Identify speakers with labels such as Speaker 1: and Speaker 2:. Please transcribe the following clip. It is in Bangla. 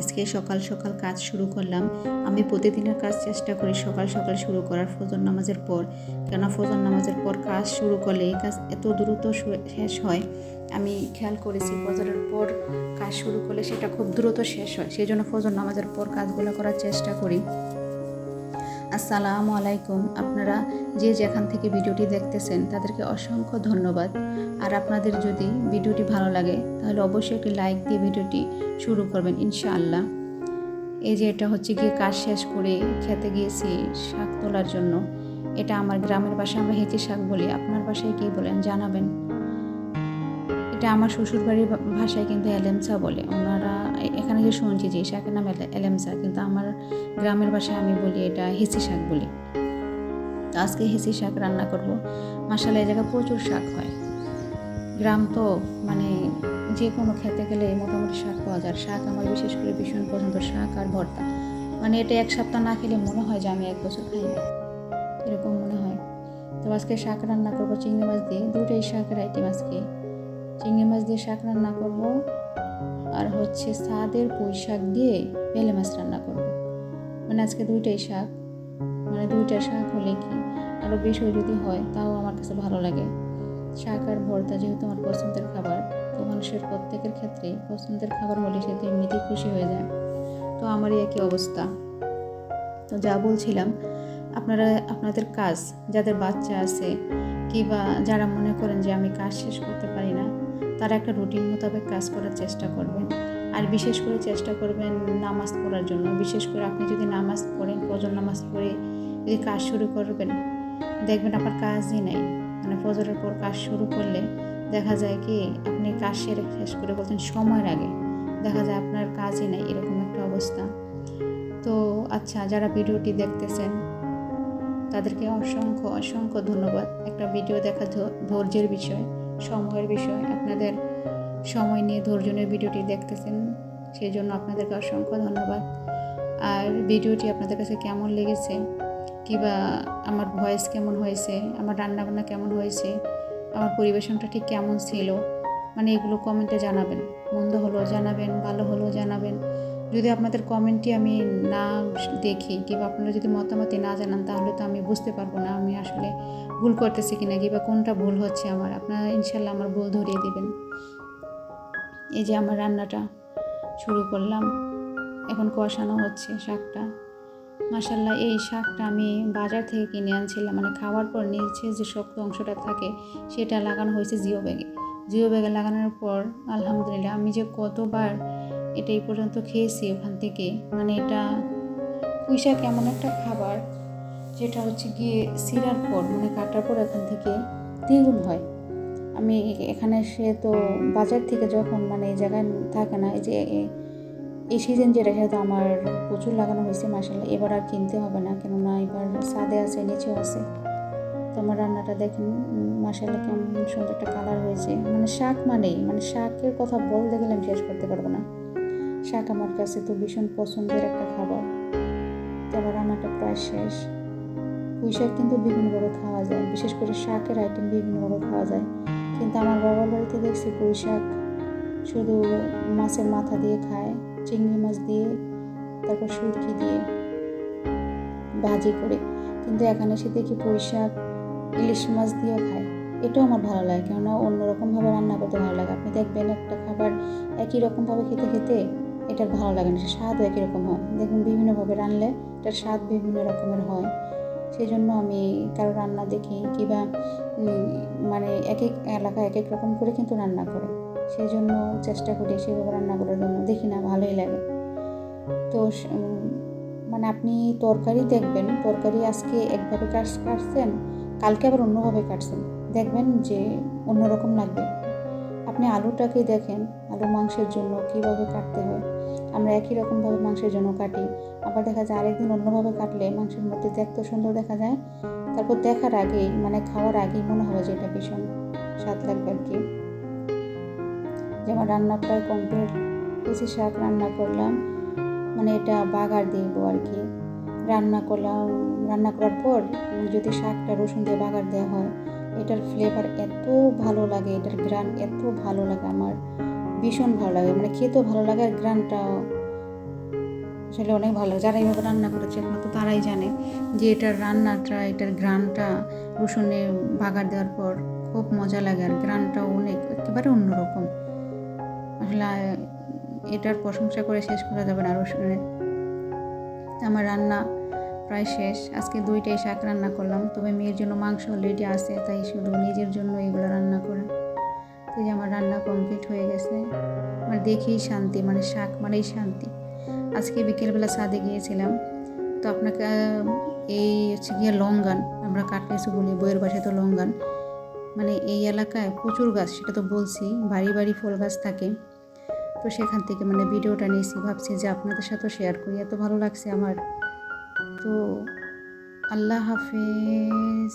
Speaker 1: আজকে সকাল সকাল কাজ শুরু করলাম। আমি প্রতিদিনের কাজ চেষ্টা করি সকাল সকাল শুরু করার ফজর নামাজের পর। কেননা ফজর নামাজের পর কাজ শুরু করলে এই কাজ এত দ্রুত শেষ হয়। আমি খেয়াল করেছি ফজরের পর কাজ শুরু করলে সেটা খুব দ্রুত শেষ হয়, সেই জন্য ফজর নামাজের পর কাজগুলো করার চেষ্টা করি। আসসালামু আলাইকুম। আপনারা যে যেখান থেকে ভিডিওটি দেখতেছেন তাদেরকে অসংখ্য ধন্যবাদ। আর আপনাদের যদি ভিডিওটি ভালো লাগে তাহলে অবশ্যই একটি লাইক দিয়ে ভিডিওটি শুরু করবেন ইনশাআল্লাহ। এই যে এটা হচ্ছে গিয়ে কাজ শেষ করে খেতে গিয়েছি শাক তোলার জন্য। এটা আমার গ্রামের ভাষায় আমরা হেঁচি শাক বলি, আপনার বাসায় কী বলেন জানাবেন। এটা আমার শ্বশুরবাড়ির ভাষায় কিন্তু এলেমচা বলে। ওনারা এখানে যে শুনছি যে শাকের নাম এলেমচা, কিন্তু আমার গ্রামের ভাষায় আমি বলি এটা হেঁচি শাক বলি। তো আজকে হেঁচি শাক রান্না করব। মাশাআল্লাহ এই জায়গায় প্রচুর শাক হয়। গ্রাম তো মানে যে কোনো খেতে গেলে মোটামুটি শাক পাওয়া যায়। শাক আমার বিশেষ করে ভীষণ পছন্দ, শাক আর ভর্তা। মানে এটা এক সপ্তাহ না খেলে মনে হয় যে আমি এক বছর খাই না, এরকম মনে হয়। তো আজকে শাক রান্না করবো চিংড়ি মাছ দিয়ে। দুটোই শাকের আইটেম আজকে। চিংড়ি মাছ দিয়ে শাক রান্না করব, আর হচ্ছে সাদের পুঁই শাক দিয়ে বেলে মাছ রান্না করব। মানে আজকে দুইটাই শাক, মানে দুইটা শাক হলে কি আরও বেশি যদি হয় তাও আমার কাছে ভালো লাগে। শাক আর ভর্তা যেহেতু আমার পছন্দের খাবার, তো মানুষের প্রত্যেকের ক্ষেত্রেই পছন্দের খাবার হলে সে তো এমনিতেই খুশি হয়ে যায়। তো আমারই একই অবস্থা। তো যা বলছিলাম, আপনারা আপনাদের কাজ, যাদের বাচ্চা আছে কিংবা যারা মনে করেন যে আমি কাজ শেষ করতে পারি না, তারা একটা রুটিন মোতাবেক কাজ করার চেষ্টা করবেন। আর বিশেষ করে চেষ্টা করবেন নামাজ পড়ার জন্য। বিশেষ করে আপনি যদি নামাজ পড়েন, ফজর নামাজ পড়ে যদি কাজ শুরু করবেন, দেখবেন আপনার কাজই নাই। মানে ফজরের পর কাজ শুরু করলে দেখা যায় কি আপনি কাজ শেষ করে বলছেন সময়ের আগে, দেখা যায় আপনার কাজই নাই, এরকম একটা অবস্থা। তো আচ্ছা, যারা ভিডিওটি দেখতেছেন তাদেরকে অসংখ্য অসংখ্য ধন্যবাদ। একটা ভিডিও দেখা ধৈর্যের বিষয়, সময়ের বিষয়। আপনাদের সময় নিয়ে ধৈর্য নিয়ে ভিডিওটি দেখতেছেন, সেই জন্য আপনাদেরকে অসংখ্য ধন্যবাদ। আর ভিডিওটি আপনাদের কাছে কেমন লেগেছে, কিংবা আমার ভয়েস কেমন হয়েছে, আমার রান্নাবান্না কেমন হয়েছে, আমার পরিবেশনটা ঠিক কেমন ছিল, মানে এগুলো কমেন্টে জানাবেন। মন্দ হলো জানাবেন, ভালো হলো জানাবেন। যদি আপনাদের কমেন্টটি আমি না দেখি কিংবা আপনারা যদি মতামতই না জানান, তাহলে তো আমি বুঝতে পারবো না আমি আসলে ভুল করতেছি কিনা কিংবা কোনটা ভুল হচ্ছে আমার। আপনারা ইনশাল্লাহ আমার ভুল ধরিয়ে দিবেন। এই যে আমার রান্নাটা শুরু করলাম, এখন কষানো হচ্ছে শাকটা। মাশাআল্লাহ এই শাকটা আমি বাজার থেকে কিনে আনছিলাম। মানে খাওয়ার পর নিচে যে শক্ত অংশটা থাকে সেটা লাগানো হয়েছে জিও ব্যাগে লাগানোর পর আলহামদুলিল্লাহ আমি যে কতবার এটা এই পর্যন্ত খেয়েছি ওখান থেকে। মানে এটা পুঁই শাক এমন একটা খাবার যেটা হচ্ছে গিয়ে ছিঁড়ার পর, মানে কাটার পর এখান থেকে দ্বিগুণ হয়। আমি এখানে এসে তো বাজার থেকে যখন মানে এই জায়গায় থাকে না, এই যে এই সিজন যেটা, সেটা আমার প্রচুর লাগানো হয়েছে। মাশাআল্লাহ এবার আর কিনতে হবে না, কেননা এবার ছাদে আছে, নিচেও আছে। তো আমার রান্নাটা দেখেন মাশাআল্লাহ কেমন সুন্দর একটা কালার হয়েছে। মানে শাক মানে শাকের কথা বলতে গেলে আমি শেষ করতে পারবো না। শাক আমার কাছে তো ভীষণ পছন্দের একটা খাবার। তো আমার রান্নাটা প্রায় শেষ। পুঁই শাক কিন্তু বিভিন্নভাবে খাওয়া যায়, বিশেষ করে শাকের আইটেম বিভিন্নভাবে খাওয়া যায়। কিন্তু আমার বাবার বাড়িতে দেখছি পুঁই শাক শুধু মাছের মাথা দিয়ে খায়, চিংড়ি মাছ দিয়ে, তারপর শুটকি দিয়ে ভাজি করে। কিন্তু এখানে এসে দেখি পুঁই শাক ইলিশ মাছ দিয়েও খায়। এটাও আমার ভালো লাগে, কেননা অন্যরকমভাবে রান্না করতে ভালো লাগে। আপনি দেখবেন একটা খাবার একই রকমভাবে খেতে খেতে এটার ভালো লাগে না, স্বাদও একই রকম হয়। দেখুন বিভিন্নভাবে রানলে এটার স্বাদ বিভিন্ন রকমের হয়। সেই জন্য আমি কারো রান্না দেখি কিংবা মানে এক এক এলাকায় এক এক রকম করে কিন্তু রান্না করে, সেই জন্য চেষ্টা করি সেভাবে রান্না করার জন্য। দেখি না ভালোই লাগে। তো মানে আপনি তরকারি দেখবেন, তরকারি আজকে একভাবে কাটছেন, কালকে আবার অন্যভাবে কাটছেন, দেখবেন যে অন্যরকম লাগবে। আপনি আলুটাকে দেখেন, আলু মাংসের জন্য কীভাবে কাটতে হয়, আমরা একই রকমভাবে মাংসের জন্য কাটি। আবার দেখা যায় আরেকদিন অন্যভাবে কাটলে মাংসের মধ্যে দেখতে সুন্দর দেখা যায়। তারপর দেখার আগেই মানে খাওয়ার আগেই মনে হবে যে এটা ভীষণ স্বাদ লাগবে আর কি। যেমন রান্না প্রায় কমপ্লিট, কিছু শাক রান্না করলাম, মানে এটা বাগার দিব আর কি। রান্না করার পর যদি শাকটা রসুন দিয়ে বাগার দেওয়া হয়, এটার ফ্লেভার এত ভালো লাগে, এটার গ্রান এত ভালো লাগে, আমার ভীষণ ভালো লাগে। মানে খেতেও ভালো লাগে আর গ্রানটাও আসলে অনেক ভালো লাগে। যারা এইভাবে রান্না করেছে একমাত্র তারাই জানে যে এটার রান্নাটা, এটার ঘ্রাণটা রসুনে বাগার দেওয়ার পর খুব মজা লাগে, আর ঘ্রাণটাও অনেক একেবারে অন্যরকম। আসলে এটার প্রশংসা করে শেষ করা যাবে না রসুনের। আমার রান্না প্রায় শেষ। আজকে 2টাই শাক রান্না করলাম, তবে মেয়ের জন্য মাংস অলরেডি আছে, তাই শুধু নিজের জন্য এগুলো রান্না করা। তো যে আমার রান্না কমপ্লিট হয়ে গেছে। আমার দেখেই শান্তি, মানে শাক মানেই শান্তি। আজকে বিকেলবেলা ছাদে গিয়েছিলাম, তো আপনাকে এই হচ্ছে গিয়ে লঙ্গান, আমরা কাটলেসু বলি, বইয়ের বাসায় তো লঙ্গান, মানে এই এলাকায় প্রচুর গাছ, সেটা তো বলছি, বাড়ি বাড়ি ফল গাছ থাকে। তো সেখান থেকে মানে ভিডিওটা নিয়েছি, ভাবছি যে আপনাদের সাথেও শেয়ার করি, এত ভালো লাগছে আমার। তো আল্লাহ হাফেজ।